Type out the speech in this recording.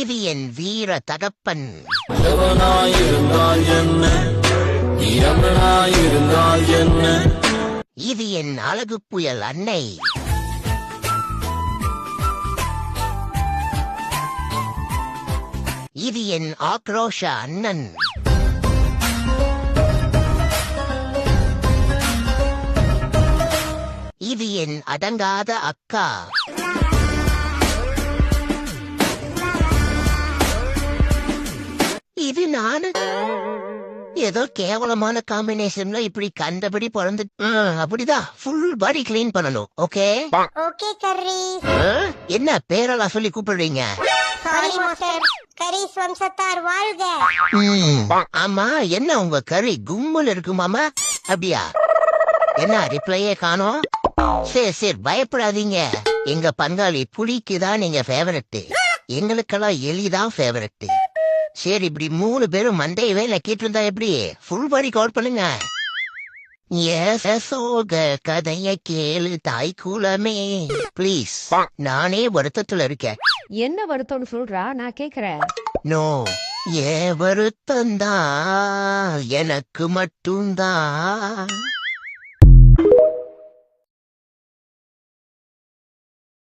இது என் வீர தகப்பன். எவனாயிருந்தால் என்ன, யமனாயிருந்தால் என்ன. இது என் அழகு புயல் அன்னை. இது என் ஆக்ரோஷ அண்ணன். இது என் அடங்காத அக்கா. இது நானு. ஏதோ கேவலமான காம்பினேஷன்ல இப்படி கண்டபடி பிறந்து அப்படிதான் ஃபுல் பாடி கிளீன் பண்ணணும். Okay okay curry. என்ன பேரெல்லாம் சொல்லி கூப்பிடுறீங்க? Sorry master. கரீஸ் வம்சத்தார் வாழ்க. ஆமா, என்ன உங்க கறி கும்முல இருக்குமாமா? அப்படியா? என்ன ரிப்ளையே காணோம்? சரி பயப்படாதீங்க. எங்க பங்காளி புலிக்குதான் நீங்க ஃபேவரட். எங்களுக்கெல்லாம் எலிதான் ஃபேவரட். சரி, இப்படி 3 பேரும் மண்டையவே நக்கிட்டு இருந்தா எப்படி? ஃபுல் பாடி கவர் பண்ணுங்க. சோக கதைய கேளு தாய் கூலமே ப்ளீஸ். நானே வருத்தத்துல இருக்கேன். என்ன வருத்தம்னு சொல்றா, நான் கேக்குறேன். நோ, ஏ வருத்தந்தா எனக்கு மட்டும்தான்.